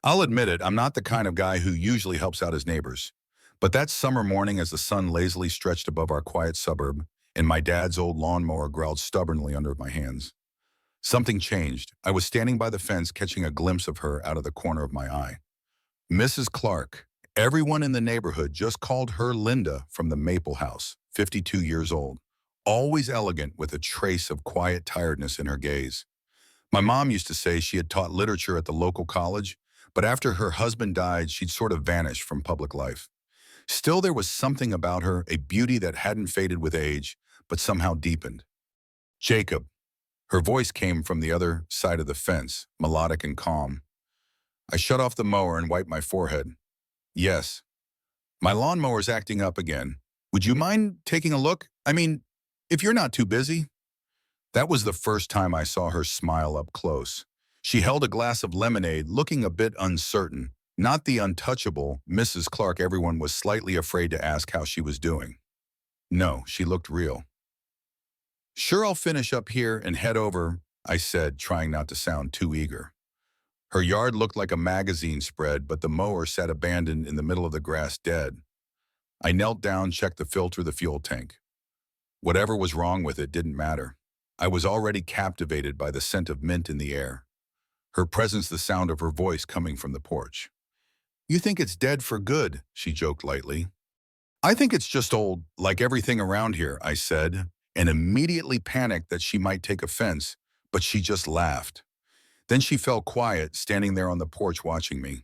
I'll admit it, I'm not the kind of guy who usually helps out his neighbors. But that summer morning as the sun lazily stretched above our quiet suburb and my dad's old lawnmower growled stubbornly under my hands, something changed. I was standing by the fence catching a glimpse of her out of the corner of my eye. Mrs. Clark. Everyone in the neighborhood just called her Linda from the Maple House, 52 years old, always elegant with a trace of quiet tiredness in her gaze. My mom used to say she had taught literature at the local college, but after her husband died, she'd sort of vanished from public life. Still, there was something about her, a beauty that hadn't faded with age, but somehow deepened. Jacob. Her voice came from the other side of the fence, melodic and calm. I shut off the mower and wiped my forehead. Yes. My lawnmower's acting up again. Would you mind taking a look? I mean, if you're not too busy. That was the first time I saw her smile up close. She held a glass of lemonade, looking a bit uncertain. Not the untouchable Mrs. Clark everyone was slightly afraid to ask how she was doing. No, she looked real. Sure, I'll finish up here and head over, I said, trying not to sound too eager. Her yard looked like a magazine spread, but the mower sat abandoned in the middle of the grass dead. I knelt down, checked the filter, the fuel tank. Whatever was wrong with it didn't matter. I was already captivated by the scent of mint in the air. Her presence, the sound of her voice coming from the porch. You think it's dead for good, she joked lightly. I think it's just old, like everything around here, I said, and immediately panicked that she might take offense, but she just laughed. Then she fell quiet, standing there on the porch watching me.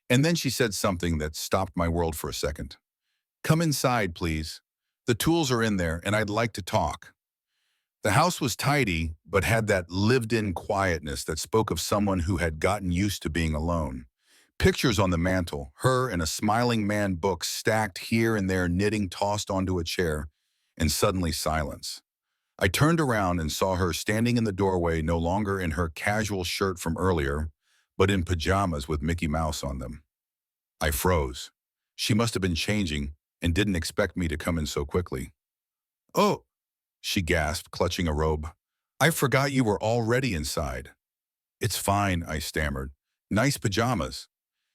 And then she said something that stopped my world for a second. Come inside, please. The tools are in there, and I'd like to talk. The house was tidy, but had that lived-in quietness that spoke of someone who had gotten used to being alone. Pictures on the mantel, her and a smiling man, books stacked here and there, knitting tossed onto a chair, and suddenly silence. I turned around and saw her standing in the doorway, no longer in her casual shirt from earlier, but in pajamas with Mickey Mouse on them. I froze. She must have been changing and didn't expect me to come in so quickly. Oh, she gasped, clutching a robe. I forgot you were already inside. It's fine, I stammered. Nice pajamas.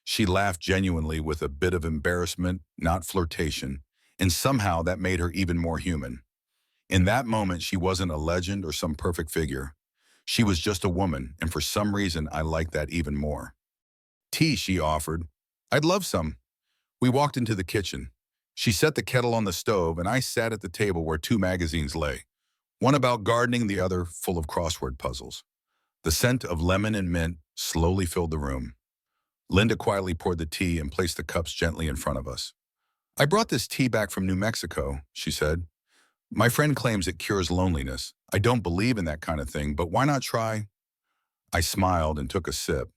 She laughed genuinely with a bit of embarrassment, not flirtation, and somehow that made her even more human. In that moment, she wasn't a legend or some perfect figure. She was just a woman, and for some reason, I liked that even more. Tea, she offered. I'd love some. We walked into the kitchen. She set the kettle on the stove, and I sat at the table where two magazines lay, one about gardening, the other full of crossword puzzles. The scent of lemon and mint slowly filled the room. Linda quietly poured the tea and placed the cups gently in front of us. I brought this tea back from New Mexico, she said. My friend claims it cures loneliness. I don't believe in that kind of thing, but why not try? I smiled and took a sip.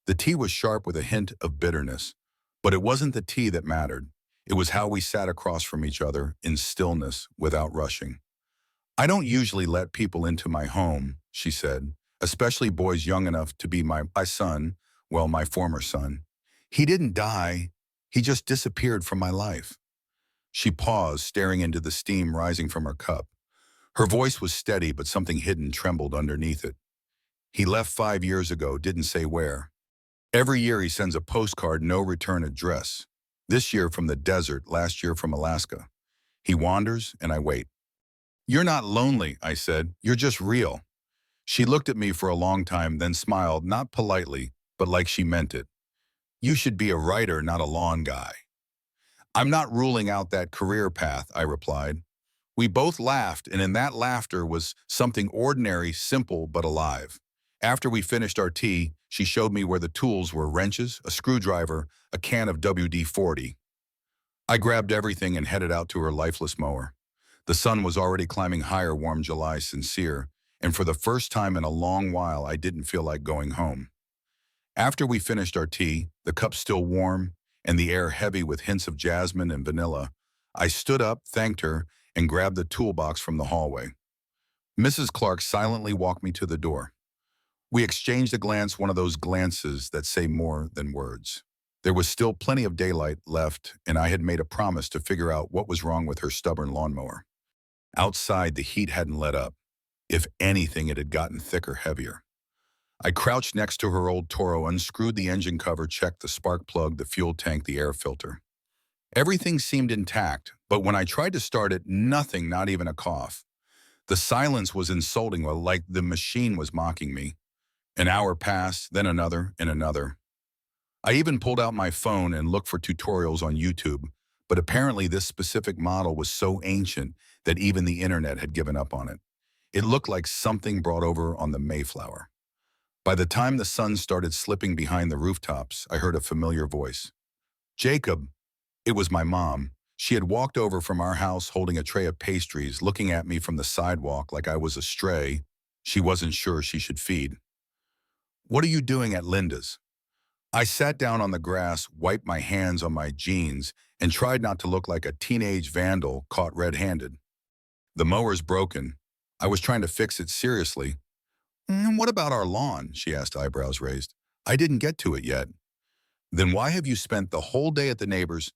The tea was sharp with a hint of bitterness, but it wasn't the tea that mattered. It was how we sat across from each other in stillness without rushing. I don't usually let people into my home, she said, especially boys young enough to be my son, well, my former son. He didn't die. He just disappeared from my life. She paused, staring into the steam rising from her cup. Her voice was steady, but something hidden trembled underneath it. He left 5 years ago, didn't say where. Every year he sends a postcard, no return address. This year from the desert, last year from Alaska. He wanders, and I wait. You're not lonely, I said. You're just real. She looked at me for a long time, then smiled, not politely, but like she meant it. You should be a writer, not a lawn guy. I'm not ruling out that career path, I replied. We both laughed, and in that laughter was something ordinary, simple, but alive. After we finished our tea, she showed me where the tools were: wrenches, a screwdriver, a can of WD-40. I grabbed everything and headed out to her lifeless mower. The sun was already climbing higher, warm July sincere, and for the first time in a long while, I didn't feel like going home. After we finished our tea, the cup still warm, and the air heavy with hints of jasmine and vanilla, I stood up, thanked her, and grabbed the toolbox from the hallway. Mrs. Clark silently walked me to the door. We exchanged a glance, one of those glances that say more than words. There was still plenty of daylight left, and I had made a promise to figure out what was wrong with her stubborn lawnmower. Outside, the heat hadn't let up. If anything, it had gotten thicker, heavier. I crouched next to her old Toro, unscrewed the engine cover, checked the spark plug, the fuel tank, the air filter. Everything seemed intact, but when I tried to start it, nothing, not even a cough. The silence was insulting, like the machine was mocking me. An hour passed, then another and another. I even pulled out my phone and looked for tutorials on YouTube, but apparently this specific model was so ancient that even the internet had given up on it. It looked like something brought over on the Mayflower. By the time the sun started slipping behind the rooftops, I heard a familiar voice. Jacob. It was my mom. She had walked over from our house holding a tray of pastries, looking at me from the sidewalk like I was a stray she wasn't sure she should feed. What are you doing at Linda's? I sat down on the grass, wiped my hands on my jeans, and tried not to look like a teenage vandal caught red-handed. The mower's broken. I was trying to fix it seriously. What about our lawn?" she asked, eyebrows raised. I didn't get to it yet. Then why have you spent the whole day at the neighbor's?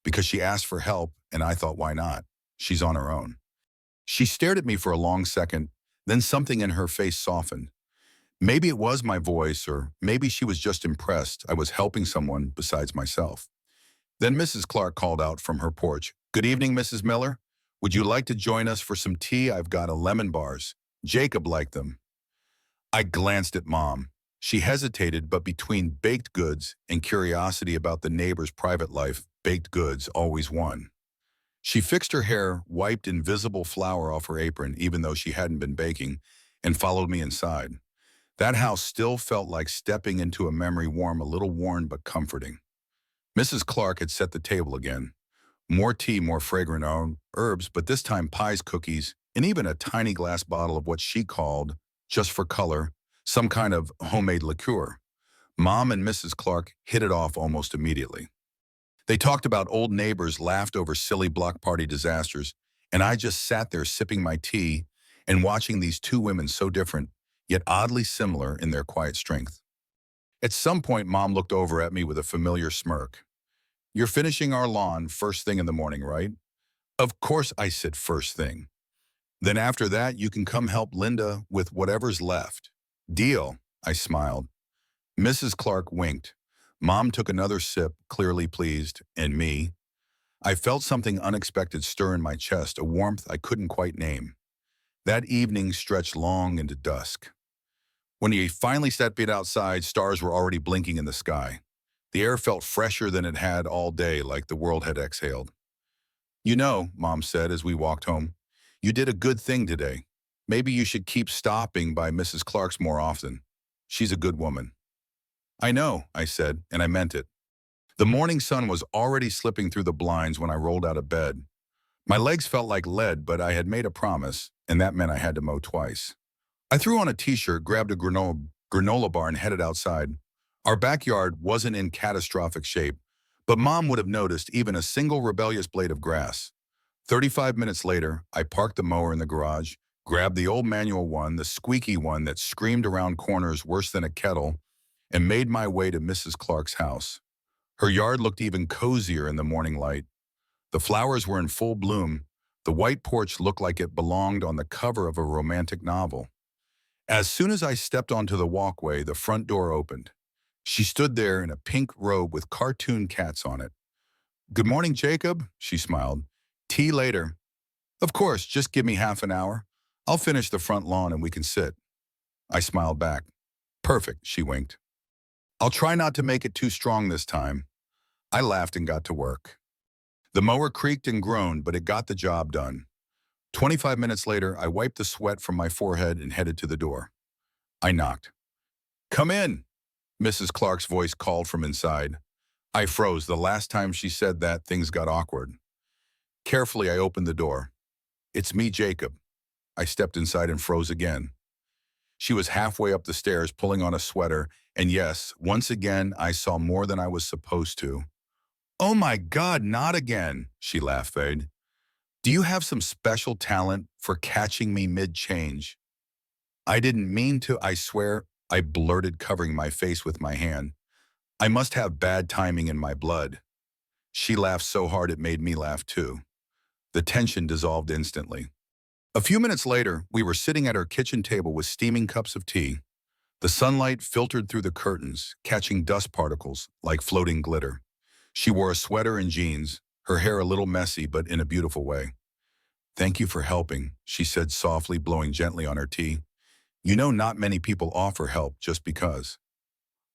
Because she asked for help, and I thought, why not? She's on her own. She stared at me for a long second, then something in her face softened. Maybe it was my voice, or maybe she was just impressed I was helping someone besides myself. Then Mrs. Clark called out from her porch, "Good evening, Mrs. Miller. Would you like to join us for some tea? I've got lemon bars. Jacob liked them." I glanced at Mom. She hesitated, but between baked goods and curiosity about the neighbor's private life, baked goods always won. She fixed her hair, wiped invisible flour off her apron, even though she hadn't been baking, and followed me inside. That house still felt like stepping into a memory, warm, a little worn but comforting. Mrs. Clark had set the table again. More tea, more fragrant herbs, but this time pies, cookies, and even a tiny glass bottle of what she called, just for color, some kind of homemade liqueur. Mom and Mrs. Clark hit it off almost immediately. They talked about old neighbors, laughed over silly block party disasters, and I just sat there sipping my tea and watching these two women so different, yet oddly similar in their quiet strength. At some point, Mom looked over at me with a familiar smirk. "You're finishing our lawn first thing in the morning, right?" "Of course," I said, "first thing. Then after that, you can come help Linda with whatever's left." "Deal," I smiled. Mrs. Clark winked. Mom took another sip, clearly pleased, and me. I felt something unexpected stir in my chest, a warmth I couldn't quite name. That evening stretched long into dusk. When he finally stepped outside, stars were already blinking in the sky. The air felt fresher than it had all day, like the world had exhaled. "You know," Mom said as we walked home, "you did a good thing today. Maybe you should keep stopping by Mrs. Clark's more often. She's a good woman." "I know," I said, and I meant it. The morning sun was already slipping through the blinds when I rolled out of bed. My legs felt like lead, but I had made a promise, and that meant I had to mow twice. I threw on a t-shirt, grabbed a granola bar, and headed outside. Our backyard wasn't in catastrophic shape, but Mom would have noticed even a single rebellious blade of grass. 35 minutes later, I parked the mower in the garage, grabbed the old manual one, the squeaky one that screamed around corners worse than a kettle, and made my way to Mrs. Clark's house. Her yard looked even cozier in the morning light. The flowers were in full bloom. The white porch looked like it belonged on the cover of a romantic novel. As soon as I stepped onto the walkway, the front door opened. She stood there in a pink robe with cartoon cats on it. "Good morning, Jacob," she smiled. "Tea later." "Of course, just give me half an hour. I'll finish the front lawn and we can sit." I smiled back. "Perfect," she winked. "I'll try not to make it too strong this time." I laughed and got to work. The mower creaked and groaned, but it got the job done. 25 minutes later, I wiped the sweat from my forehead and headed to the door. I knocked. "Come in," Mrs. Clark's voice called from inside. I froze. The last time she said that, things got awkward. Carefully, I opened the door. "It's me, Jacob." I stepped inside and froze again. She was halfway up the stairs, pulling on a sweater, and yes, once again, I saw more than I was supposed to. "Oh my God, not again," she laughed. "Do you have some special talent for catching me mid-change?" "I didn't mean to, I swear," I blurted, covering my face with my hand. "I must have bad timing in my blood." She laughed so hard it made me laugh too. The tension dissolved instantly. A few minutes later, we were sitting at our kitchen table with steaming cups of tea. The sunlight filtered through the curtains, catching dust particles like floating glitter. She wore a sweater and jeans, her hair a little messy but in a beautiful way. "Thank you for helping," she said softly, blowing gently on her tea. "You know not many people offer help just because."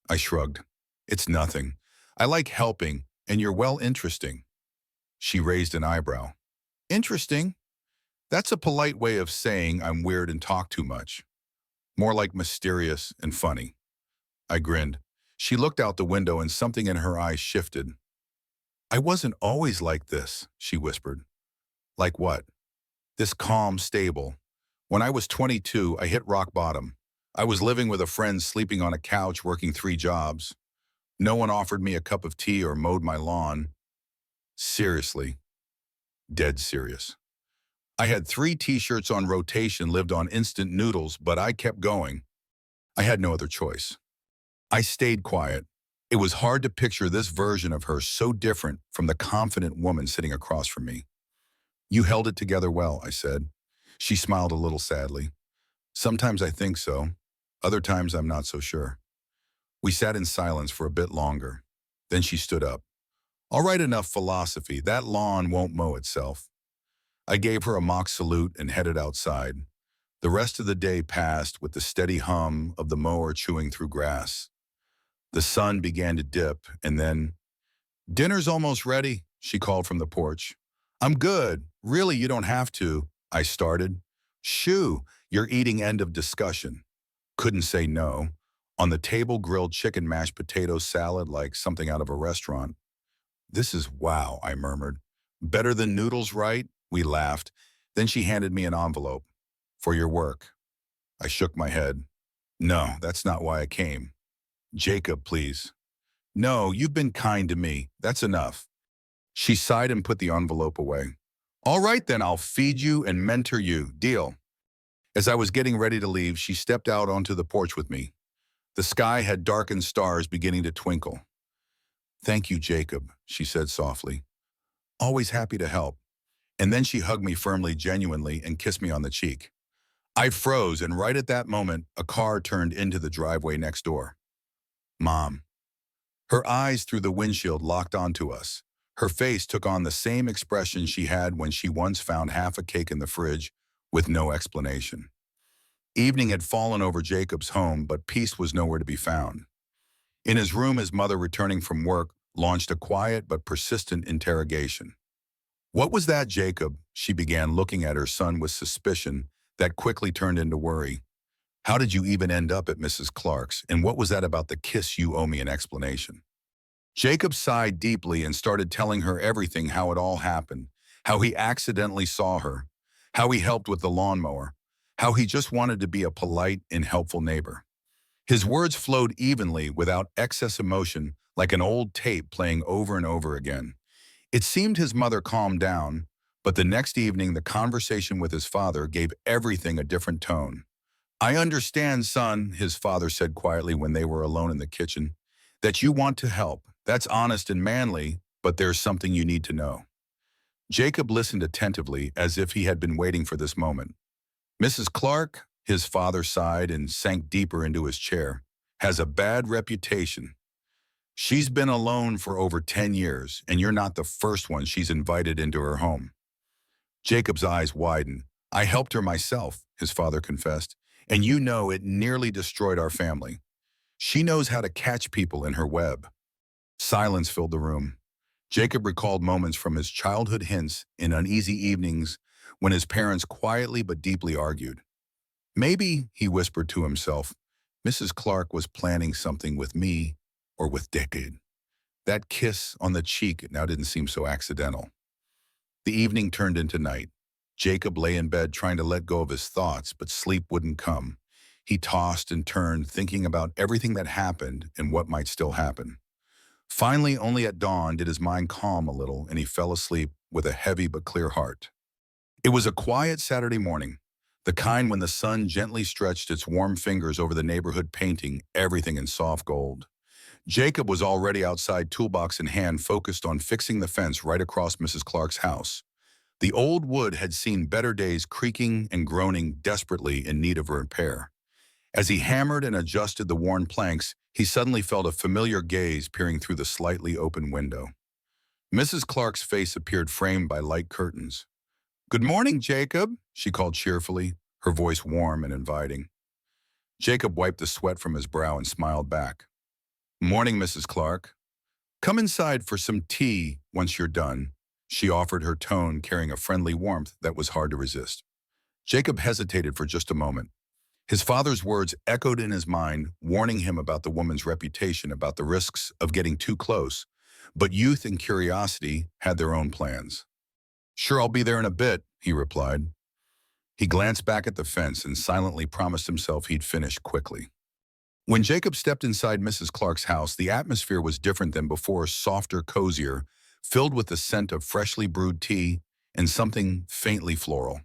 I shrugged. "It's nothing. I like helping, and you're well interesting." She raised an eyebrow. "Interesting? That's a polite way of saying I'm weird and talk too much. More like mysterious and funny." I grinned. She looked out the window and something in her eyes shifted. "I wasn't always like this," she whispered. "Like what?" "This calm, stable. When I was 22, I hit rock bottom. I was living with a friend, sleeping on a couch, working 3 jobs. No one offered me a cup of tea or mowed my lawn. Seriously, dead serious. I had 3 t-shirts on rotation, lived on instant noodles, but I kept going. I had no other choice." I stayed quiet. It was hard to picture this version of her so different from the confident woman sitting across from me. "You held it together well," I said. She smiled a little sadly. "Sometimes I think so. Other times I'm not so sure." We sat in silence for a bit longer. Then she stood up. "All right, enough philosophy. That lawn won't mow itself." I gave her a mock salute and headed outside. The rest of the day passed with the steady hum of the mower chewing through grass. The sun began to dip, and then, "Dinner's almost ready," she called from the porch. "I'm good. Really, you don't have to," I started. "Shoo, you're eating, end of discussion." Couldn't say no. On the table, grilled chicken, mashed potato salad like something out of a restaurant. "This is wow," I murmured. "Better than noodles, right?" We laughed. Then she handed me an envelope. "For your work." I shook my head. "No, that's not why I came." "Jacob, please." "No, you've been kind to me. That's enough." She sighed and put the envelope away. "All right then, I'll feed you and mentor you. Deal." As I was getting ready to leave, she stepped out onto the porch with me. The sky had darkened, stars beginning to twinkle. "Thank you, Jacob," she said softly. "Always happy to help." And then she hugged me firmly, genuinely, and kissed me on the cheek. I froze, and right at that moment, a car turned into the driveway next door. Mom. Her eyes through the windshield locked onto us. Her face took on the same expression she had when she once found half a cake in the fridge with no explanation. Evening had fallen over Jacob's home, but peace was nowhere to be found. In his room, his mother, returning from work, launched a quiet but persistent interrogation. "What was that, Jacob?" She began, looking at her son with suspicion that quickly turned into worry. "How did you even end up at Mrs. Clark's? And what was that about the kiss? You owe me an explanation." Jacob sighed deeply and started telling her everything, how it all happened, how he accidentally saw her, how he helped with the lawnmower, how he just wanted to be a polite and helpful neighbor. His words flowed evenly, without excess emotion, like an old tape playing over and over again. It seemed his mother calmed down, but the next evening the conversation with his father gave everything a different tone. "I understand, son," his father said quietly when they were alone in the kitchen, "that you want to help. That's honest and manly, but there's something you need to know." Jacob listened attentively, as if he had been waiting for this moment. "Mrs. Clark," his father sighed and sank deeper into his chair, "has a bad reputation. She's been alone for over 10 years, and you're not the first one she's invited into her home." Jacob's eyes widened. "I helped her myself," his father confessed, "and you know it nearly destroyed our family. She knows how to catch people in her web." Silence filled the room. Jacob recalled moments from his childhood, hints in uneasy evenings when his parents quietly but deeply argued. "Maybe," he whispered to himself, "Mrs. Clark was planning something with me or with Decade." That kiss on the cheek now didn't seem so accidental. The evening turned into night. Jacob lay in bed trying to let go of his thoughts, but sleep wouldn't come. He tossed and turned, thinking about everything that happened and what might still happen. Finally, only at dawn did his mind calm a little, and he fell asleep with a heavy but clear heart. It was a quiet Saturday morning, the kind when the sun gently stretched its warm fingers over the neighborhood, painting everything in soft gold. Jacob was already outside, toolbox in hand, focused on fixing the fence right across Mrs. Clark's house. The old wood had seen better days, creaking and groaning desperately in need of repair. As he hammered and adjusted the worn planks, he suddenly felt a familiar gaze peering through the slightly open window. Mrs. Clark's face appeared framed by light curtains. "Good morning, Jacob," she called cheerfully, her voice warm and inviting. Jacob wiped the sweat from his brow and smiled back. "Morning, Mrs. Clark. Come inside for some tea once you're done," she offered, her tone carrying a friendly warmth that was hard to resist. Jacob hesitated for just a moment. His father's words echoed in his mind, warning him about the woman's reputation, about the risks of getting too close. But youth and curiosity had their own plans. "Sure, I'll be there in a bit," he replied. He glanced back at the fence and silently promised himself he'd finish quickly. When Jacob stepped inside Mrs. Clark's house, the atmosphere was different than before, softer, cozier, filled with the scent of freshly brewed tea and something faintly floral.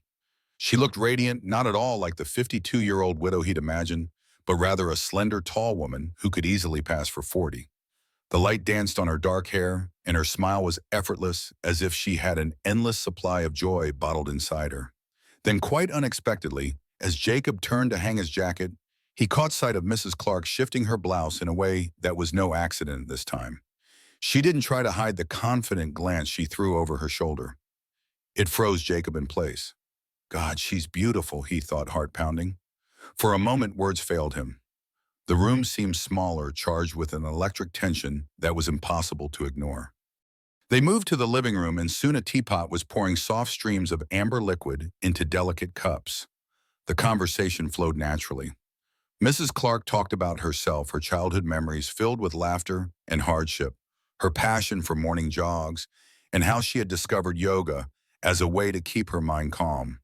She looked radiant, not at all like the 52-year-old widow he'd imagined, but rather a slender, tall woman who could easily pass for 40. The light danced on her dark hair, and her smile was effortless, as if she had an endless supply of joy bottled inside her. Then, quite unexpectedly, as Jacob turned to hang his jacket, he caught sight of Mrs. Clark shifting her blouse in a way that was no accident this time. She didn't try to hide the confident glance she threw over her shoulder. It froze Jacob in place. God, she's beautiful, he thought, heart pounding. For a moment, words failed him. The room seemed smaller, charged with an electric tension that was impossible to ignore. They moved to the living room, and soon a teapot was pouring soft streams of amber liquid into delicate cups. The conversation flowed naturally. Mrs. Clark talked about herself, her childhood memories filled with laughter and hardship, her passion for morning jogs, and how she had discovered yoga as a way to keep her mind calm.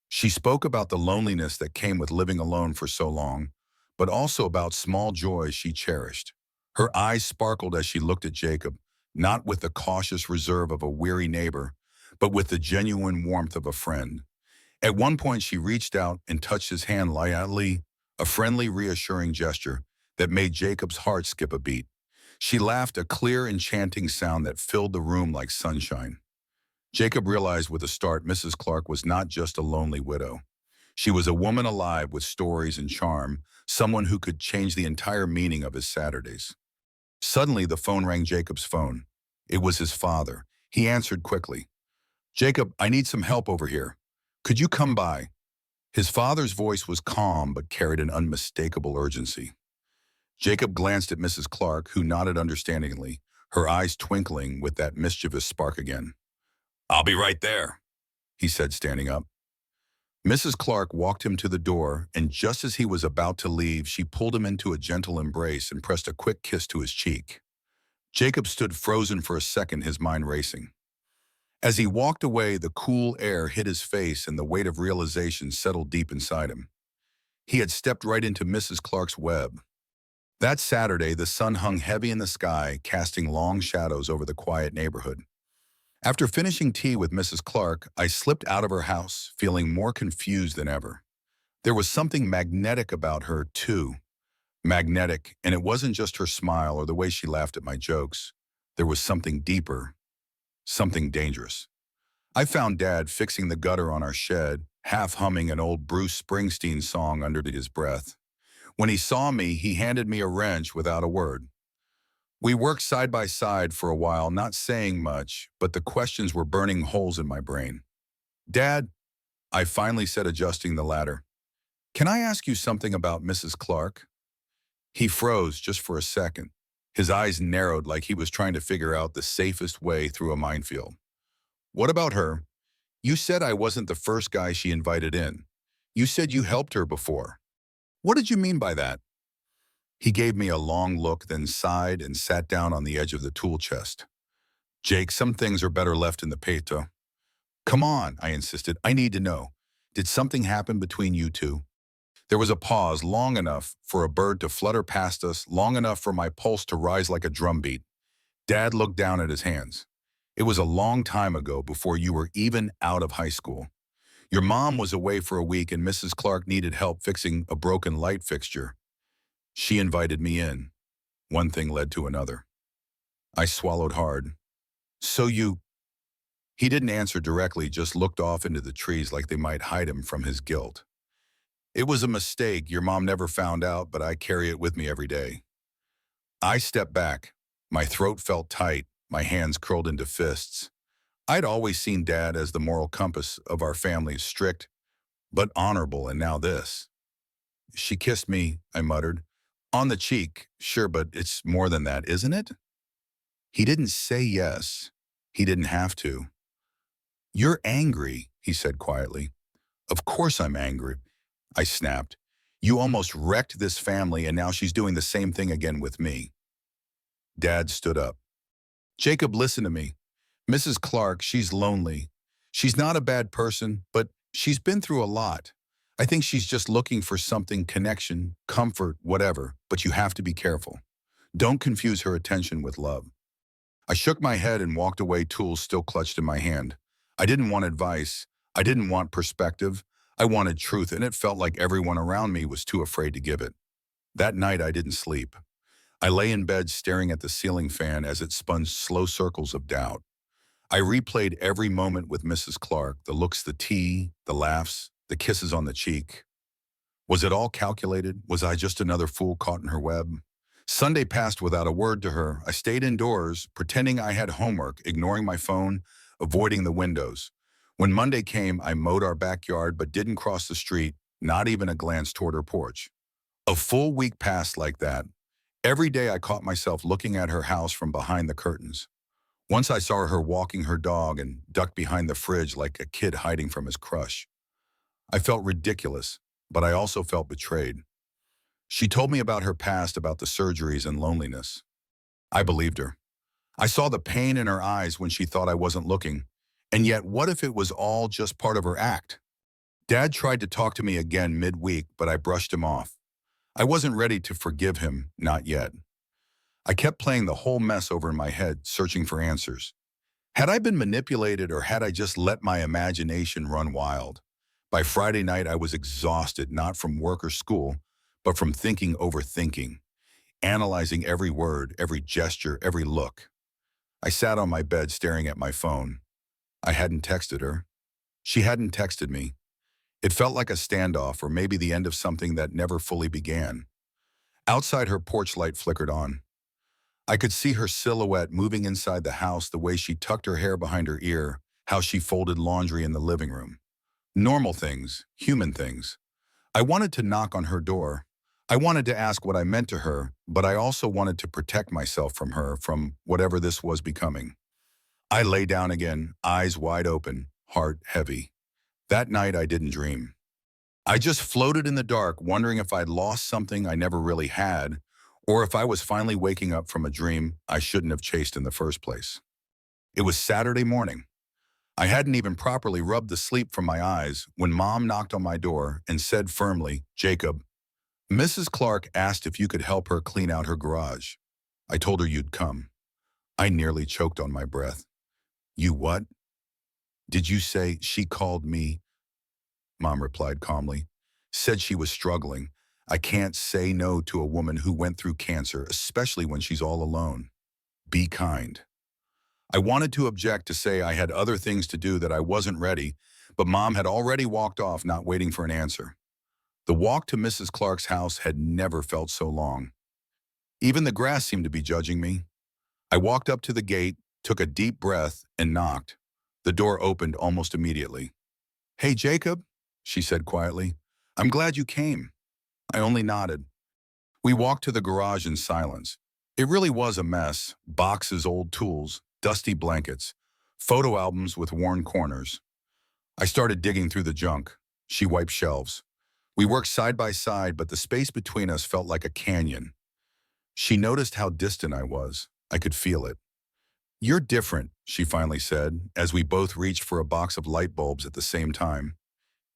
She spoke about the loneliness that came with living alone for so long, but also about small joys she cherished. Her eyes sparkled as she looked at Jacob, not with the cautious reserve of a weary neighbor, but with the genuine warmth of a friend. At one point, she reached out and touched his hand lightly, a friendly, reassuring gesture that made Jacob's heart skip a beat. She laughed, a clear, enchanting sound that filled the room like sunshine. Jacob realized with a start Mrs. Clark was not just a lonely widow. She was a woman alive with stories and charm, someone who could change the entire meaning of his Saturdays. Suddenly, the phone rang. Jacob's phone. It was his father. He answered quickly. "Jacob, I need some help over here. Could you come by?" His father's voice was calm but carried an unmistakable urgency. Jacob glanced at Mrs. Clark, who nodded understandingly, her eyes twinkling with that mischievous spark again. "I'll be right there," he said, standing up. Mrs. Clark walked him to the door, and just as he was about to leave, she pulled him into a gentle embrace and pressed a quick kiss to his cheek. Jacob stood frozen for a second, his mind racing. As he walked away, the cool air hit his face and the weight of realization settled deep inside him. He had stepped right into Mrs. Clark's web. That Saturday, the sun hung heavy in the sky, casting long shadows over the quiet neighborhood. After finishing tea with Mrs. Clark, I slipped out of her house, feeling more confused than ever. There was something magnetic about her, too. Magnetic, and it wasn't just her smile or the way she laughed at my jokes. There was something deeper, something dangerous. I found Dad fixing the gutter on our shed, half humming an old Bruce Springsteen song under his breath. When he saw me, he handed me a wrench without a word. We worked side by side for a while, not saying much, but the questions were burning holes in my brain. "Dad," I finally said, adjusting the ladder, "can I ask you something about Mrs. Clark?" He froze just for a second. His eyes narrowed like he was trying to figure out the safest way through a minefield. "What about her? You said I wasn't the first guy she invited in. You said you helped her before. What did you mean by that?" He gave me a long look, then sighed and sat down on the edge of the tool chest. "Jake, some things are better left in the peto." "Come on," I insisted. "I need to know. Did something happen between you two?" There was a pause, long enough for a bird to flutter past us, long enough for my pulse to rise like a drumbeat. Dad looked down at his hands. "It was a long time ago, before you were even out of high school. Your mom was away for a week and Mrs. Clark needed help fixing a broken light fixture. She invited me in. One thing led to another." I swallowed hard. "So you—" He didn't answer directly, just looked off into the trees like they might hide him from his guilt. It was a mistake. Your mom never found out, but I carry it with me every day. I stepped back. My throat felt tight, my hands curled into fists. I'd always seen Dad as the moral compass of our family, strict but honorable, and now this. She kissed me, I muttered. On the cheek, sure, but it's more than that, isn't it? He didn't say yes. He didn't have to. You're angry, he said quietly. Of course I'm angry, I snapped. You almost wrecked this family, and now she's doing the same thing again with me. Dad stood up. Jacob, listen to me. Mrs. Clark, she's lonely. She's not a bad person, but she's been through a lot. I think she's just looking for something, connection, comfort, whatever, but you have to be careful. Don't confuse her attention with love. I shook my head and walked away, tools still clutched in my hand. I didn't want advice. I didn't want perspective. I wanted truth, and it felt like everyone around me was too afraid to give it. That night, I didn't sleep. I lay in bed staring at the ceiling fan as it spun slow circles of doubt. I replayed every moment with Mrs. Clark, the looks, the tea, the laughs, the kisses on the cheek. Was it all calculated? Was I just another fool caught in her web? Sunday passed without a word to her. I stayed indoors, pretending I had homework, ignoring my phone, avoiding the windows. When Monday came, I mowed our backyard but didn't cross the street, not even a glance toward her porch. A full week passed like that. Every day I caught myself looking at her house from behind the curtains. Once I saw her walking her dog and ducked behind the fridge like a kid hiding from his crush. I felt ridiculous, but I also felt betrayed. She told me about her past, about the surgeries and loneliness. I believed her. I saw the pain in her eyes when she thought I wasn't looking. And yet, what if it was all just part of her act? Dad tried to talk to me again midweek, but I brushed him off. I wasn't ready to forgive him, not yet. I kept playing the whole mess over in my head, searching for answers. Had I been manipulated, or had I just let my imagination run wild? By Friday night, I was exhausted, not from work or school, but from overthinking, analyzing every word, every gesture, every look. I sat on my bed staring at my phone. I hadn't texted her. She hadn't texted me. It felt like a standoff, or maybe the end of something that never fully began. Outside, her porch light flickered on. I could see her silhouette moving inside the house, the way she tucked her hair behind her ear, how she folded laundry in the living room. Normal things, human things. I wanted to knock on her door. I wanted to ask what I meant to her, but I also wanted to protect myself from her, from whatever this was becoming. I lay down again, eyes wide open, heart heavy. That night I didn't dream. I just floated in the dark, wondering if I'd lost something I never really had, or if I was finally waking up from a dream I shouldn't have chased in the first place. It was Saturday morning. I hadn't even properly rubbed the sleep from my eyes when Mom knocked on my door and said firmly, Jacob, Mrs. Clark asked if you could help her clean out her garage. I told her you'd come. I nearly choked on my breath. You what? Did you say she called me? Mom replied calmly. Said she was struggling. I can't say no to a woman who went through cancer, especially when she's all alone. Be kind. I wanted to object, to say I had other things to do, that I wasn't ready, but Mom had already walked off, not waiting for an answer. The walk to Mrs. Clark's house had never felt so long. Even the grass seemed to be judging me. I walked up to the gate, took a deep breath, and knocked. The door opened almost immediately. Hey, Jacob, she said quietly. I'm glad you came. I only nodded. We walked to the garage in silence. It really was a mess. Boxes, old tools, dusty blankets, photo albums with worn corners. I started digging through the junk. She wiped shelves. We worked side by side, but the space between us felt like a canyon. She noticed how distant I was. I could feel it. You're different, she finally said, as we both reached for a box of light bulbs at the same time.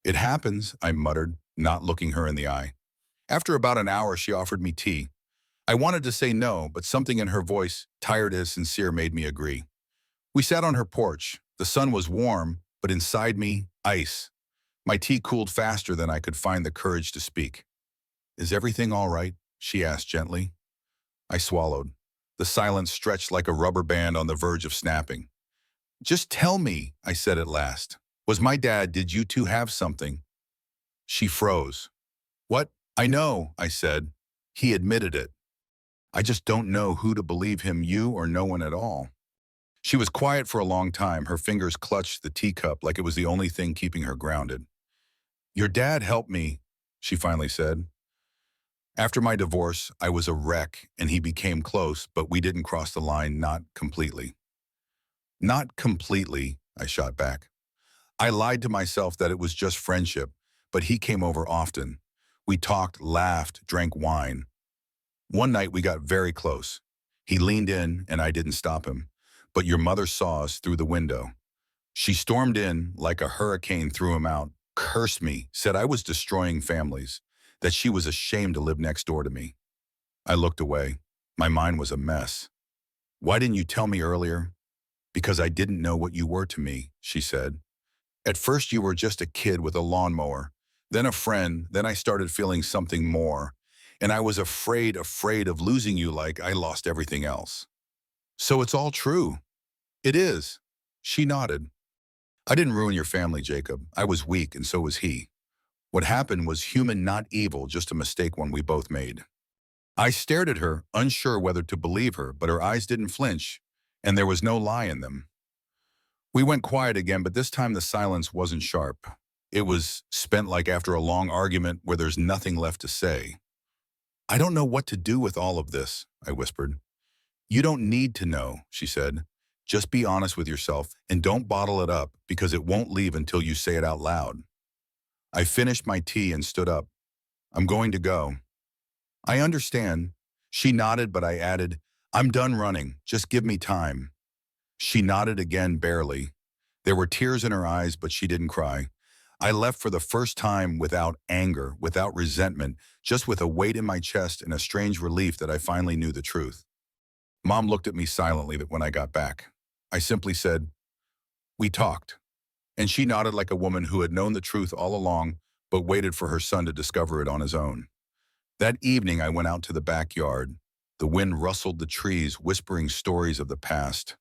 It happens, I muttered, not looking her in the eye. After about an hour, she offered me tea. I wanted to say no, but something in her voice, tired as sincere, made me agree. We sat on her porch. The sun was warm, but inside me, ice. My tea cooled faster than I could find the courage to speak. Is everything all right? She asked gently. I swallowed. The silence stretched like a rubber band on the verge of snapping. Just tell me, I said at last. Was my dad, did you two have something? She froze. What? I know, I said. He admitted it. I just don't know who to believe him, you or no one at all. She was quiet for a long time. Her fingers clutched the teacup like it was the only thing keeping her grounded. Your dad helped me, she finally said. After my divorce, I was a wreck and he became close, but we didn't cross the line, not completely. Not completely, I shot back. I lied to myself that it was just friendship, but he came over often. We talked, laughed, drank wine. One night we got very close. He leaned in and I didn't stop him. But your mother saw us through the window. She stormed in like a hurricane, threw him out, cursed me, said I was destroying families, that she was ashamed to live next door to me. I looked away. My mind was a mess. Why didn't you tell me earlier? Because I didn't know what you were to me, she said. At first you were just a kid with a lawnmower, then a friend, then I started feeling something more. And I was afraid of losing you like I lost everything else. So it's all true. It is. She nodded. I didn't ruin your family, Jacob. I was weak and so was he. What happened was human, not evil, just a mistake one we both made. I stared at her, unsure whether to believe her, but her eyes didn't flinch, and there was no lie in them. We went quiet again, but this time the silence wasn't sharp. It was spent like after a long argument where there's nothing left to say. I don't know what to do with all of this, I whispered. You don't need to know, she said. Just be honest with yourself and don't bottle it up because it won't leave until you say it out loud. I finished my tea and stood up. I'm going to go. I understand. She nodded, but I added, I'm done running. Just give me time. She nodded again, barely. There were tears in her eyes, but she didn't cry. I left for the first time without anger, without resentment, just with a weight in my chest and a strange relief that I finally knew the truth. Mom looked at me silently when I got back. I simply said, we talked. And she nodded like a woman who had known the truth all along, but waited for her son to discover it on his own. That evening, I went out to the backyard. The wind rustled the trees, whispering stories of the past.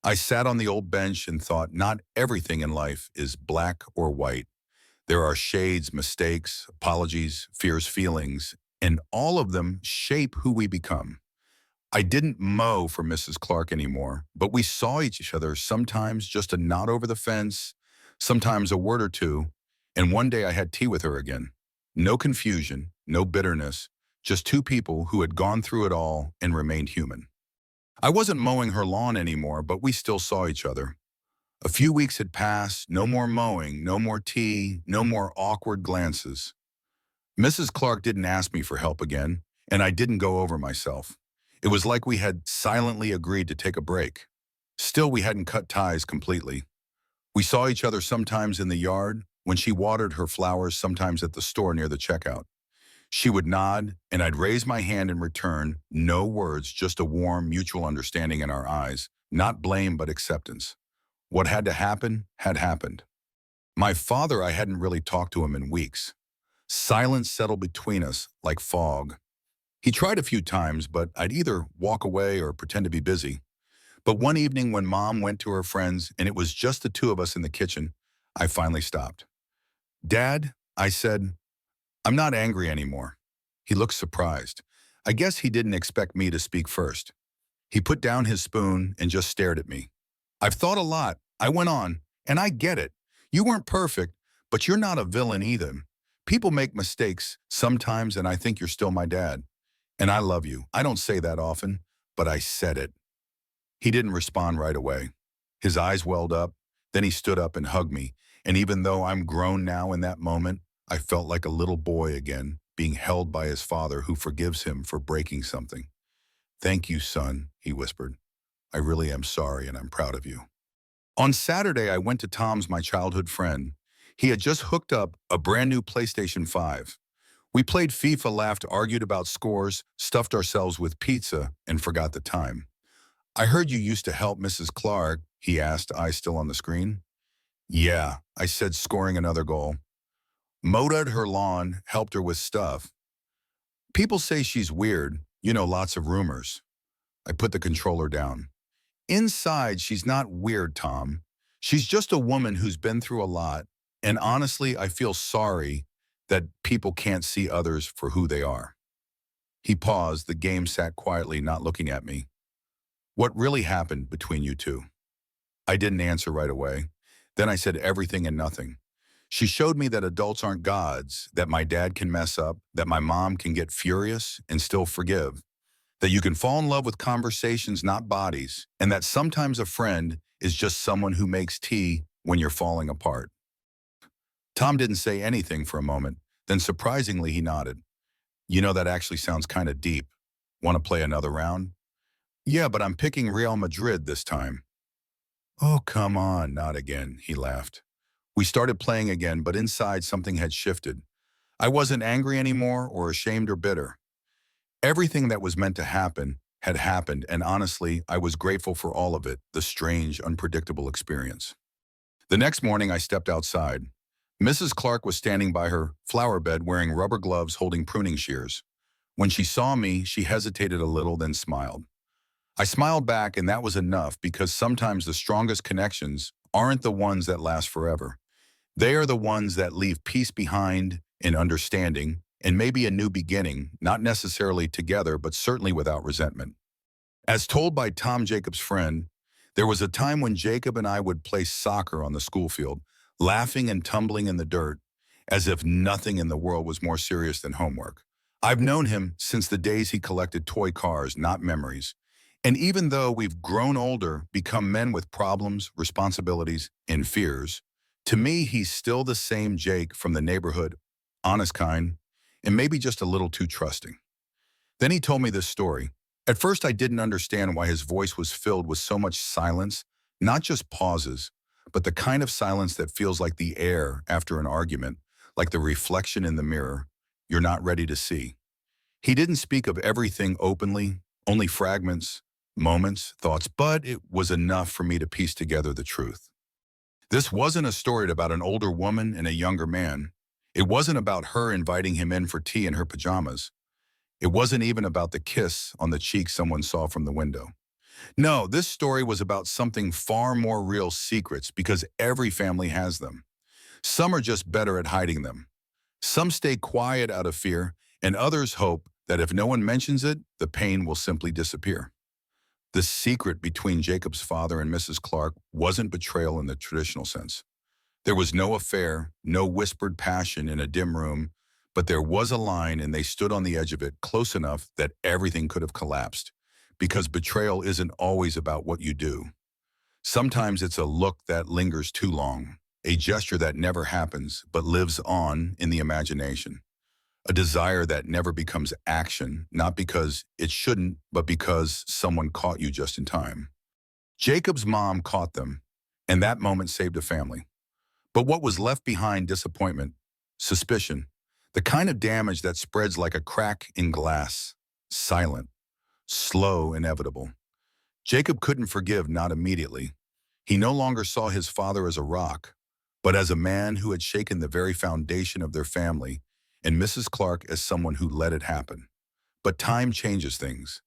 I sat on the old bench and thought not everything in life is black or white. There are shades, mistakes, apologies, fears, feelings, and all of them shape who we become. I didn't mow for Mrs. Clark anymore, but we saw each other, sometimes just a nod over the fence, sometimes a word or two, and one day I had tea with her again. No confusion, no bitterness, just two people who had gone through it all and remained human. I wasn't mowing her lawn anymore, but we still saw each other. A few weeks had passed, no more mowing, no more tea, no more awkward glances. Mrs. Clark didn't ask me for help again, and I didn't go over myself. It was like we had silently agreed to take a break. Still, we hadn't cut ties completely. We saw each other sometimes in the yard, when she watered her flowers, sometimes at the store near the checkout. She would nod, and I'd raise my hand in return, no words, just a warm, mutual understanding in our eyes, not blame but acceptance. What had to happen had happened. My father, I hadn't really talked to him in weeks. Silence settled between us like fog. He tried a few times, but I'd either walk away or pretend to be busy. But one evening when Mom went to her friends and it was just the two of us in the kitchen, I finally stopped. Dad, I said, I'm not angry anymore. He looked surprised. I guess he didn't expect me to speak first. He put down his spoon and just stared at me. I've thought a lot, I went on, and I get it. You weren't perfect, but you're not a villain either. People make mistakes sometimes, and I think you're still my dad. And I love you. I don't say that often, but I said it. He didn't respond right away. His eyes welled up, then he stood up and hugged me. And even though I'm grown now in that moment, I felt like a little boy again, being held by his father who forgives him for breaking something. Thank you, son, he whispered. I really am sorry and I'm proud of you. On Saturday, I went to Tom's, my childhood friend. He had just hooked up a brand new PlayStation 5. We played FIFA, laughed, argued about scores, stuffed ourselves with pizza, and forgot the time. I heard you used to help Mrs. Clark, he asked, eyes still on the screen. Yeah, I said, scoring another goal. Mowed her lawn, helped her with stuff. People say she's weird, lots of rumors. I put the controller down. Inside, she's not weird, Tom. She's just a woman who's been through a lot, and honestly, I feel sorry that people can't see others for who they are. He paused, the game sat quietly, not looking at me. What really happened between you two? I didn't answer right away. Then I said everything and nothing. She showed me that adults aren't gods, that my dad can mess up, that my mom can get furious and still forgive, that you can fall in love with conversations, not bodies, and that sometimes a friend is just someone who makes tea when you're falling apart. Tom didn't say anything for a moment. Then surprisingly, he nodded. You know, that actually sounds kind of deep. Want to play another round? Yeah, but I'm picking Real Madrid this time. Oh, come on, not again, he laughed. We started playing again, but inside something had shifted. I wasn't angry anymore or ashamed or bitter. Everything that was meant to happen had happened, and honestly, I was grateful for all of it, the strange, unpredictable experience. The next morning, I stepped outside. Mrs. Clark was standing by her flower bed wearing rubber gloves holding pruning shears. When she saw me, she hesitated a little, then smiled. I smiled back, and that was enough because sometimes the strongest connections aren't the ones that last forever. They are the ones that leave peace behind and understanding and maybe a new beginning, not necessarily together, but certainly without resentment. As told by Tom Jacob's friend, there was a time when Jacob and I would play soccer on the school field, laughing and tumbling in the dirt, as if nothing in the world was more serious than homework. I've known him since the days he collected toy cars, not memories. And even though we've grown older, become men with problems, responsibilities, and fears, to me, he's still the same Jake from the neighborhood, honest kind, and maybe just a little too trusting. Then he told me this story. At first, I didn't understand why his voice was filled with so much silence, not just pauses, but the kind of silence that feels like the air after an argument, like the reflection in the mirror you're not ready to see. He didn't speak of everything openly, only fragments, moments, thoughts, but it was enough for me to piece together the truth. This wasn't a story about an older woman and a younger man. It wasn't about her inviting him in for tea in her pajamas. It wasn't even about the kiss on the cheek someone saw from the window. No, this story was about something far more real, secrets, because every family has them. Some are just better at hiding them. Some stay quiet out of fear, and others hope that if no one mentions it, the pain will simply disappear. The secret between Jacob's father and Mrs. Clark wasn't betrayal in the traditional sense. There was no affair, no whispered passion in a dim room, but there was a line and they stood on the edge of it close enough that everything could have collapsed. Because betrayal isn't always about what you do. Sometimes it's a look that lingers too long, a gesture that never happens but lives on in the imagination, a desire that never becomes action, not because it shouldn't, but because someone caught you just in time. Jacob's mom caught them, and that moment saved a family. But what was left behind disappointment, suspicion, the kind of damage that spreads like a crack in glass, silent, slow, inevitable. Jacob couldn't forgive, not immediately. He no longer saw his father as a rock, but as a man who had shaken the very foundation of their family, and Mrs. Clark as someone who let it happen. But time changes things.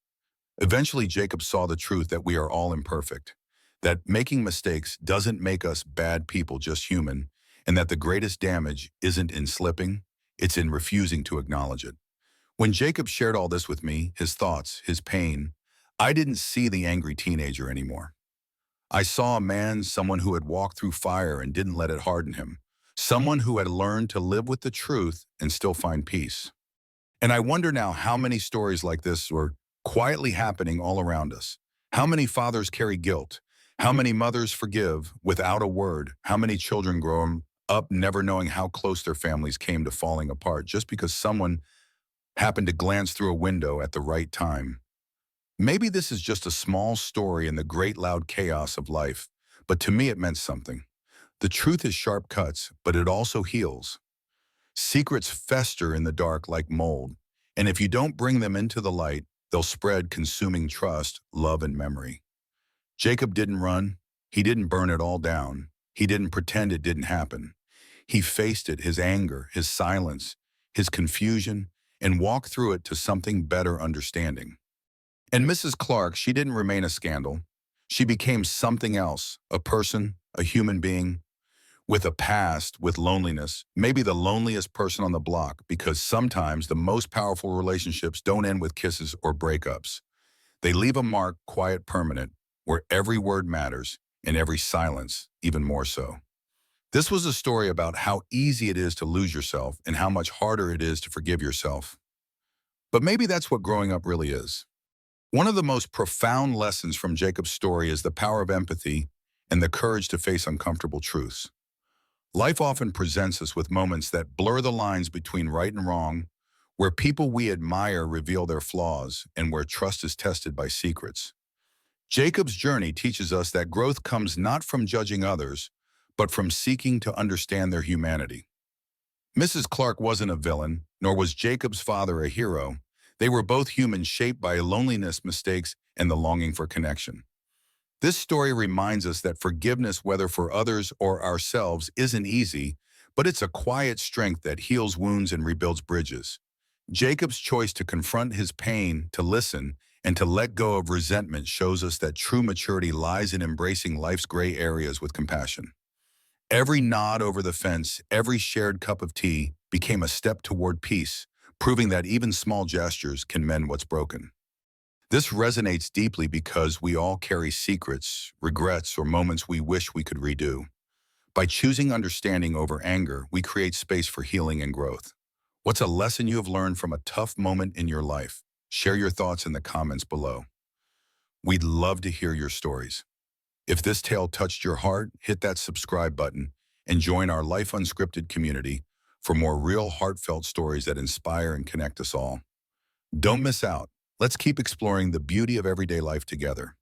Eventually, Jacob saw the truth that we are all imperfect, that making mistakes doesn't make us bad people, just human, and that the greatest damage isn't in slipping, it's in refusing to acknowledge it. When Jacob shared all this with me, his thoughts, his pain, I didn't see the angry teenager anymore. I saw a man, someone who had walked through fire and didn't let it harden him, someone who had learned to live with the truth and still find peace. And I wonder now how many stories like this were quietly happening all around us. How many fathers carry guilt? How many mothers forgive without a word? How many children grow up never knowing how close their families came to falling apart just because someone happened to glance through a window at the right time? Maybe this is just a small story in the great loud chaos of life, but to me it meant something. The truth is sharp cuts, but it also heals. Secrets fester in the dark like mold, and if you don't bring them into the light, they'll spread, consuming trust, love, and memory. Jacob didn't run. He didn't burn it all down. He didn't pretend it didn't happen. He faced it, his anger, his silence, his confusion, and walked through it to something better understanding. And Mrs. Clark, she didn't remain a scandal. She became something else, a person, a human being. with a past, with loneliness, maybe the loneliest person on the block, because sometimes the most powerful relationships don't end with kisses or breakups. They leave a mark, quiet, permanent, where every word matters and every silence even more so. This was a story about how easy it is to lose yourself and how much harder it is to forgive yourself. But maybe that's what growing up really is. One of the most profound lessons from Jacob's story is the power of empathy and the courage to face uncomfortable truths. Life often presents us with moments that blur the lines between right and wrong, where people we admire reveal their flaws and where trust is tested by secrets. Jacob's journey teaches us that growth comes not from judging others, but from seeking to understand their humanity. Mrs. Clark wasn't a villain, nor was Jacob's father a hero. They were both humans shaped by loneliness, mistakes, and the longing for connection. This story reminds us that forgiveness, whether for others or ourselves, isn't easy, but it's a quiet strength that heals wounds and rebuilds bridges. Jacob's choice to confront his pain, to listen, and to let go of resentment shows us that true maturity lies in embracing life's gray areas with compassion. Every nod over the fence, every shared cup of tea became a step toward peace, proving that even small gestures can mend what's broken. This resonates deeply because we all carry secrets, regrets, or moments we wish we could redo. By choosing understanding over anger, we create space for healing and growth. What's a lesson you have learned from a tough moment in your life? Share your thoughts in the comments below. We'd love to hear your stories. If this tale touched your heart, hit that subscribe button and join our Life Unscripted community for more real heartfelt stories that inspire and connect us all. Don't miss out. Let's keep exploring the beauty of everyday life together.